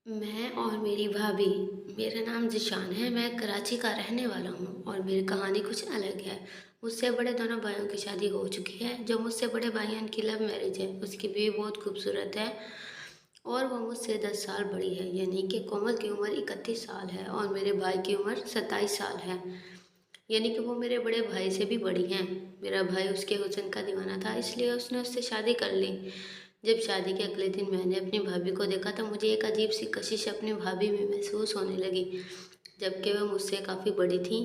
मैं और मेरी भाभी। मेरा नाम ज़ीशान है, मैं कराची का रहने वाला हूँ और मेरी कहानी कुछ अलग है। मुझसे बड़े दोनों भाइयों की शादी हो चुकी है। जो मुझसे बड़े भाई हैं उनकी लव मैरिज है। उसकी बीवी बहुत खूबसूरत है और वो मुझसे 10 साल बड़ी है, यानी कि कोमल की उम्र 31 साल है और मेरे भाई की उम्र 27 साल है, यानी कि वो मेरे बड़े भाई से भी बड़ी हैं। मेरा भाई उसके हुस्न का दीवाना था, इसलिए उसने उससे शादी कर ली। जब शादी के अगले दिन मैंने अपनी भाभी को देखा तो मुझे एक अजीब सी कशिश अपनी भाभी में महसूस होने लगी, जबकि वह मुझसे काफ़ी बड़ी थी।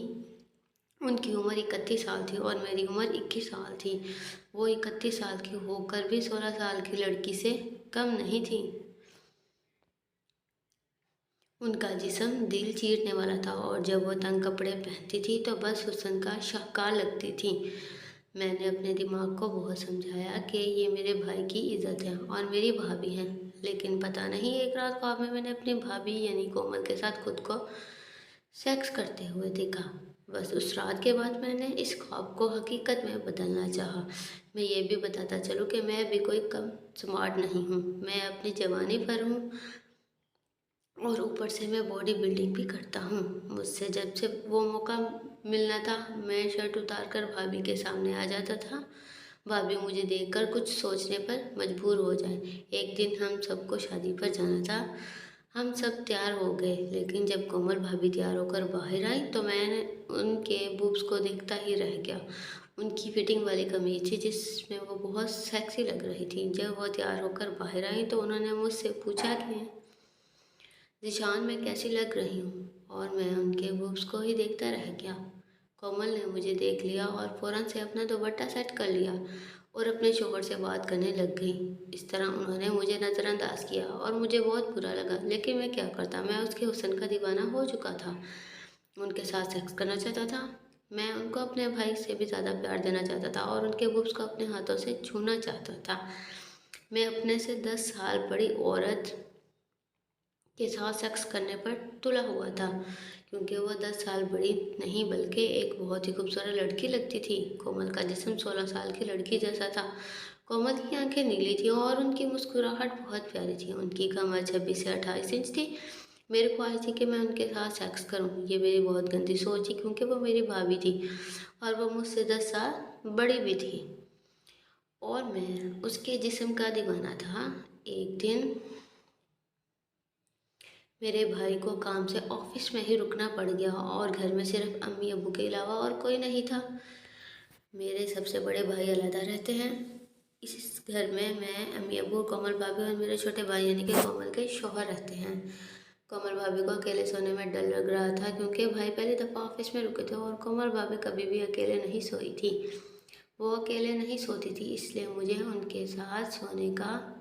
उनकी उम्र 31 साल थी और मेरी उम्र 21 साल थी। वो 31 साल की होकर भी 16 साल की लड़की से कम नहीं थी। उनका जिस्म दिल चीरने वाला था और जब वो तंग कपड़े पहनती थी तो बस हुस्न का शाहकार लगती थी। मैंने अपने दिमाग को बहुत समझाया कि ये मेरे भाई की इज़्ज़त है और मेरी भाभी है, लेकिन पता नहीं एक रात ख्वाब में मैंने अपनी भाभी यानी कोमल के साथ खुद को सेक्स करते हुए देखा। बस उस रात के बाद मैंने इस ख्वाब को हकीकत में बदलना चाहा। मैं ये भी बताता चलूँ कि मैं भी कोई कम स्मार्ट नहीं हूँ। मैं अपनी जवानी पर हूँ और ऊपर से मैं बॉडी बिल्डिंग भी करता हूँ। मुझसे जब से वो मौका मिलना था, मैं शर्ट उतार कर भाभी के सामने आ जाता था। भाभी मुझे देखकर कुछ सोचने पर मजबूर हो जाए। एक दिन हम सबको शादी पर जाना था। हम सब तैयार हो गए, लेकिन जब कोमल भाभी तैयार होकर बाहर आई तो मैंने उनके बूब्स को देखता ही रह गया। उनकी फिटिंग वाली कमीज थी जिसमें वो बहुत सेक्सी लग रही थी। जब वो तैयार होकर बाहर आई तो उन्होंने मुझसे पूछा कि ज़ीशान मैं कैसी लग रही हूँ, और मैं उनके बूब्स को ही देखता रह गया। कोमल ने मुझे देख लिया और फ़ौरन से अपना दुपट्टा सेट कर लिया और अपने शौहर से बात करने लग गई। इस तरह उन्होंने मुझे नज़रअंदाज किया और मुझे बहुत बुरा लगा, लेकिन मैं क्या करता, मैं उसके हुस्न का दीवाना हो चुका था। उनके साथ सेक्स करना चाहता था। मैं उनको अपने भाई से भी ज़्यादा प्यार देना चाहता था और उनके बूब्स को अपने हाथों से छूना चाहता था। मैं अपने से 10 साल बड़ी औरत के साथ सेक्स करने पर तुला हुआ था, क्योंकि वह 10 साल बड़ी नहीं बल्कि एक बहुत ही खूबसूरत लड़की लगती थी। कोमल का जिस्म 16 साल की लड़की जैसा था। कोमल की आंखें नीली थी और उनकी मुस्कुराहट बहुत प्यारी थी। उनकी कमर 26 से 28 इंच थी। मेरी ख्वाहिश थी कि मैं उनके साथ सेक्स करूं। ये मेरी बहुत गंदी सोच थी, क्योंकि वो मेरी भाभी थी और वो मुझसे 10 साल बड़ी भी थी और मैं उसके जिस्म का दीवाना था। एक दिन मेरे भाई को काम से ऑफिस में ही रुकना पड़ गया और घर में सिर्फ अम्मी अब्बू के अलावा और कोई नहीं था। मेरे सबसे बड़े भाई अलग रहते हैं। इस घर में मैं, अम्मी अब्बू, कोमल भाभी और मेरे छोटे भाई यानी कि कोमल के शौहर रहते हैं। कोमल भाभी को अकेले सोने में डर लग रहा था, क्योंकि भाई पहली दफ़ा ऑफिस में रुके थे और कोमल भाभी कभी भी अकेले नहीं सोई थी। वो अकेले नहीं सोती थी, इसलिए मुझे उनके साथ सोने का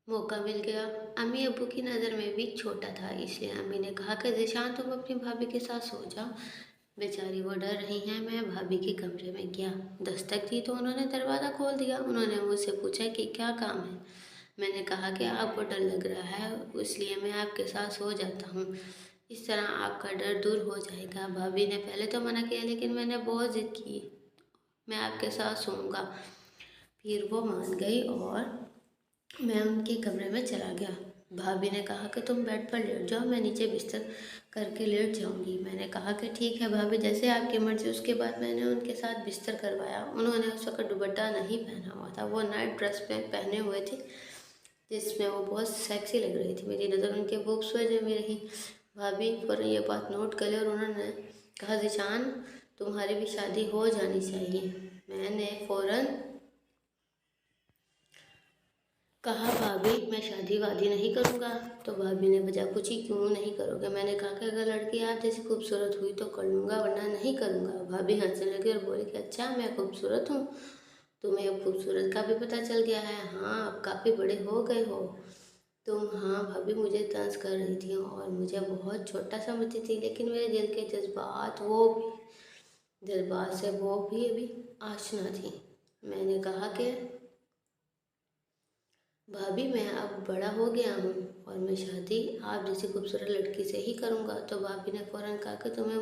मौका मिल गया। अम्मी अब्बू की नज़र में भी छोटा था, इसलिए अम्मी ने कहा कि ज़ीशान तुम अपनी भाभी के साथ सो जाओ। बेचारी वो डर रही हैं। मैं भाभी के कमरे में गया, दस्तक दी तो उन्होंने दरवाज़ा खोल दिया। उन्होंने मुझसे पूछा कि क्या काम है। मैंने कहा कि आपको डर लग रहा है, इसलिए मैं आपके साथ सो जाता हूँ। इस तरह आपका डर दूर हो जाएगा। भाभी ने पहले तो मना किया, लेकिन मैंने बहुत ज़िद की, मैं आपके साथ सोऊंगा। फिर वो मान गई और मैं उनके कमरे में चला गया। भाभी ने कहा कि तुम बेड पर लेट जाओ, मैं नीचे बिस्तर करके लेट जाऊंगी। मैंने कहा कि ठीक है भाभी, जैसे आपकी मर्जी। उसके बाद मैंने उनके साथ बिस्तर करवाया। उन्होंने उस वक्त दुपट्टा नहीं पहना हुआ था, वो नाइट ड्रेस में पहने हुए थे जिसमें वो बहुत सेक्सी लग रही थी। मेरी नज़र उनके बूब्स पर जमी रही। भाभी फ़ौरन ये बात नोट कर ली और उन्होंने कहा, ज़ीशान तुम्हारी भी शादी हो जानी चाहिए। मैंने फ़ौरन कहा, भाभी मैं शादी वादी नहीं करूँगा। तो भाभी ने बजा पूछी, क्यों नहीं करोगे। मैंने कहा कि अगर लड़की आप जैसी खूबसूरत हुई तो कर लूँगा, वरना नहीं करूँगा। भाभी हंसने लगी और बोली कि अच्छा मैं खूबसूरत हूँ, तुम्हें अब खूबसूरत का भी पता चल गया है। हाँ अब काफ़ी बड़े हो गए हो तुम। हाँ भाभी मुझे तंज कर रही थी और मुझे बहुत छोटा समझती थी, लेकिन मेरे दिल के जज्बात से वो भी अभी आशना थी। मैंने कहा कि भाभी मैं अब बड़ा हो गया हूँ और मैं शादी आप जैसी खूबसूरत लड़की से ही करूँगा। तो भाभी ने फ़ौरन कहा कि तुम्हें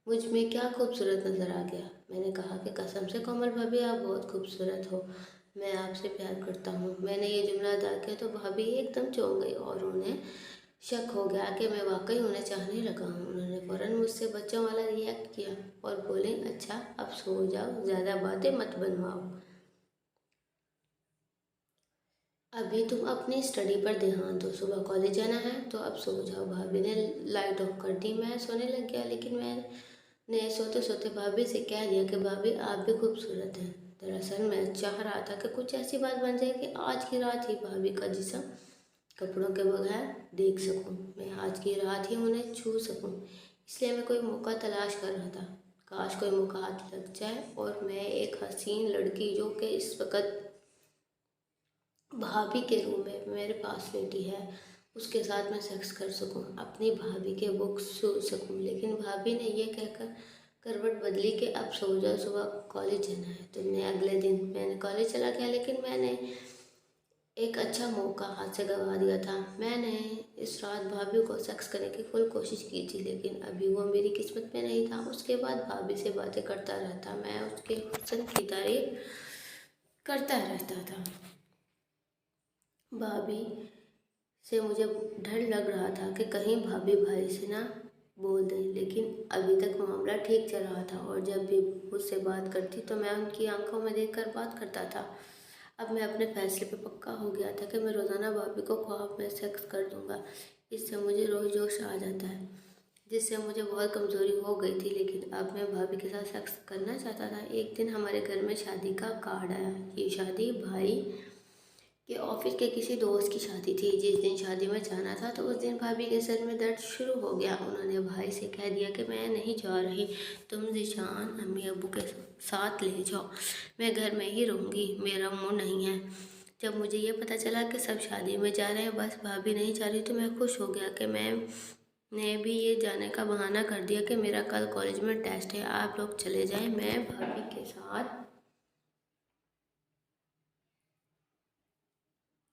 मुझ में क्या खूबसूरत नज़र आ गया। मैंने कहा कि कसम से कोमल भाभी आप बहुत खूबसूरत हो। मैं आपसे प्यार करता हूँ। मैंने ये जुमला अदा किया तो भाभी एकदम चौंक गई और उन्हें शक हो गया कि मैं वाकई उन्हें चाहने लगा हूँ। उन्होंने फ़ौरन मुझसे बच्चों वाला रिएक्ट किया और बोले, अच्छा अब सो जाओ, ज़्यादा बातें मत बनवाओ, अभी तुम अपनी स्टडी पर ध्यान दो, सुबह कॉलेज जाना है तो अब सो जाओ। भाभी ने लाइट ऑफ कर दी। मैं सोने लग गया, लेकिन मैंने सोते सोते भाभी से कह दिया कि भाभी आप भी खूबसूरत हैं। दरअसल मैं चाह रहा था कि कुछ ऐसी बात बन जाए कि आज की रात ही भाभी का जिस्म कपड़ों के बगैर देख सकूं। मैं आज की रात ही उन्हें छू सकूं। इसलिए मैं कोई मौका तलाश कर रहा था। काश कोई मौका हाथ लग जाए और मैं एक हसीन लड़की जो कि इस वक्त भाभी के रूम में मेरे पास लेटी है, उसके साथ मैं सेक्स कर सकूं, अपनी भाभी के बुक छू सकूं। लेकिन भाभी ने यह कहकर करवट बदली कि अब सो जाओ, सुबह कॉलेज जाना है। तुमने अगले दिन मैंने कॉलेज चला गया, लेकिन मैंने एक अच्छा मौका हाथ से गंवा दिया था। मैंने इस रात भाभी को सेक्स करने की फुल कोशिश की थी, लेकिन अभी वो मेरी किस्मत में नहीं था। उसके बाद भाभी से बातें करता रहता, मैं उसके हुस्न की तारीफ करता रहता था। भाभी से मुझे डर लग रहा था कि कहीं भाभी भाई से ना बोल दें, लेकिन अभी तक मामला ठीक चल रहा था और जब भी मुझसे बात करती तो मैं उनकी आंखों में देखकर बात करता था। अब मैं अपने फैसले पे पक्का हो गया था कि मैं रोज़ाना भाभी को ख्वाब में सेक्स कर दूंगा। इससे मुझे रोज़ जोश आ जाता है, जिससे मुझे बहुत कमज़ोरी हो गई थी, लेकिन अब मैं भाभी के साथ सेक्स करना चाहता था। एक दिन हमारे घर में शादी का कार्ड आया। ये शादी भाई कि ऑफिस के किसी दोस्त की शादी थी। जिस दिन शादी में जाना था तो उस दिन भाभी के सर में दर्द शुरू हो गया। उन्होंने भाई से कह दिया कि मैं नहीं जा रही, तुम ज़ीशान अम्मी अब्बू के साथ ले जाओ, मैं घर में ही रहूँगी, मेरा मुँह नहीं है। जब मुझे ये पता चला कि सब शादी में जा रहे हैं, बस भाभी नहीं जा रही, तो मैं खुश हो गया कि मैंने भी ये जाने का बहाना कर दिया कि मेरा कल कॉलेज में टेस्ट है, आप लोग चले जाएं, मैं भाभी के साथ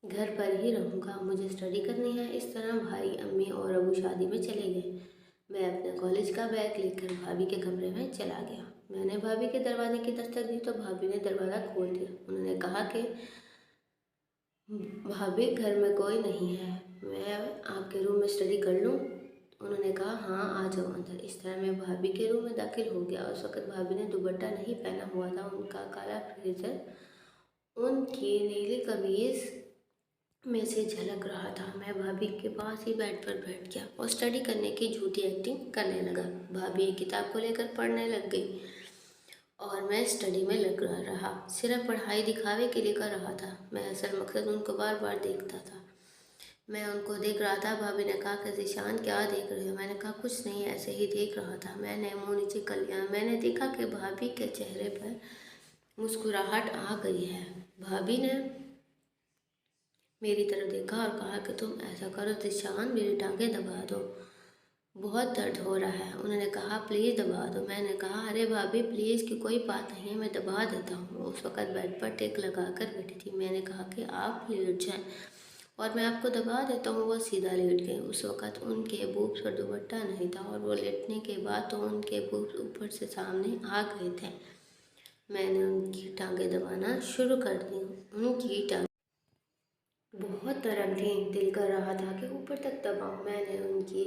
घर पर ही रहूँगा, मुझे स्टडी करनी है। इस तरह भाई अम्मी और अबू शादी में चले गए। मैं अपने कॉलेज का बैग लेकर भाभी के कमरे में चला गया। मैंने भाभी के दरवाजे की दस्तक दी तो भाभी ने दरवाज़ा खोल दिया। उन्होंने कहा कि भाभी घर में कोई नहीं है, मैं आपके रूम में स्टडी कर लूँ। उन्होंने कहा हाँ आ जाओ अंदर। इस तरह मैं भाभी के रूम में दाखिल हो गया। उस वक्त भाभी ने दुपट्टा नहीं पहना हुआ था। उनका काला ब्लेजर उनकी नीली कमीज़ में से झलक रहा था। मैं भाभी के पास ही बेड पर बैठ गया और स्टडी करने की झूठी एक्टिंग करने लगा। भाभी एक किताब को लेकर पढ़ने लग गई और मैं स्टडी में लग रहा। सिर्फ पढ़ाई दिखावे के लिए कर रहा था। मैं असल मकसद उनको बार बार देखता था। मैं उनको देख रहा था। भाभी ने कहा कि ज़ीशान क्या देख रहे हो? मैंने कहा कुछ नहीं, ऐसे ही देख रहा था। मैंने मुँह नीचे कर लिया। मैंने देखा कि भाभी के चेहरे पर मुस्कुराहट आ गई है। भाभी ने मेरी तरफ देखा और कहा कि तुम ऐसा करो ज़ीशान, मेरी टांगें दबा दो, बहुत दर्द हो रहा है। उन्होंने कहा प्लीज़ दबा दो। मैंने कहा अरे भाभी प्लीज़ की कोई बात नहीं है, मैं दबा देता हूँ। उस वक़्त बेड पर टेक लगा कर बैठी थी। मैंने कहा कि आप लेट जाएं और मैं आपको दबा देता हूँ। वो सीधा लेट गए। उस वक़्त उनके बूब्स पर दुपट्टा नहीं था और वो लेटने के बाद तो उनके बूब्स ऊपर से सामने आ गए थे। मैंने उनकी टांगें दबाना शुरू कर दी। उनकी टांग बहुत नरम थी। दिल कर रहा था कि ऊपर तक दबाऊं। मैंने उनकी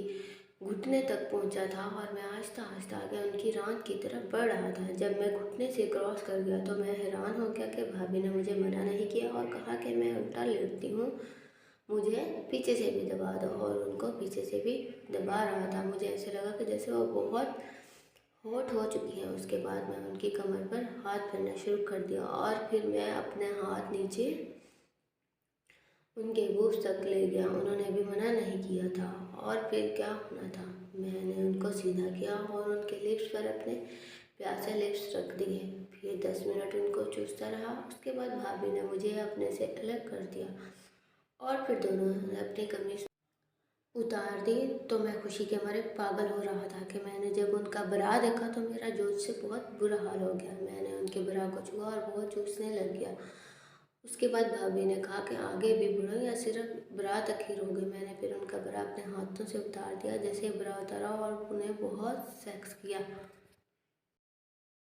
घुटने तक पहुंचा था और मैं आहिस्ता आहिस्ता आगे उनकी रात की तरफ बढ़ रहा था। जब मैं घुटने से क्रॉस कर गया तो मैं हैरान हो गया कि भाभी ने मुझे मना नहीं किया और कहा कि मैं उल्टा लेटती हूँ, मुझे पीछे से भी दबा दो। और उनको पीछे से भी दबा रहा था। मुझे ऐसे लगा कि जैसे वो बहुत हॉट हो चुकी हैं। उसके बाद मैं उनकी कमर पर हाथ फेरना शुरू कर दिया और फिर मैं अपने हाथ नीचे उनके बूब्स तक ले गया। उन्होंने भी मना नहीं किया था। और फिर क्या होना था, मैंने उनको सीधा किया और उनके लिप्स पर अपने प्यासे लिप्स रख दिए। फिर 10 मिनट उनको चूसता रहा। उसके बाद भाभी ने मुझे अपने से अलग कर दिया और फिर दोनों ने अपनी कमीज उतार दी। तो मैं खुशी के मारे पागल हो रहा था कि मैंने जब उनका बरा देखा तो मेरा जोश से बहुत बुरा हाल हो गया। मैंने उनके बरा को छुआ और वो चूसने लग गया। उसके बाद भाभी ने कहा कि आगे भी बढ़ो या सिर्फ बरा तक ही रहोगे। मैंने फिर उनका बरा अपने हाथों से उतार दिया। जैसे बरा उतारा और उन्हें बहुत सेक्स किया।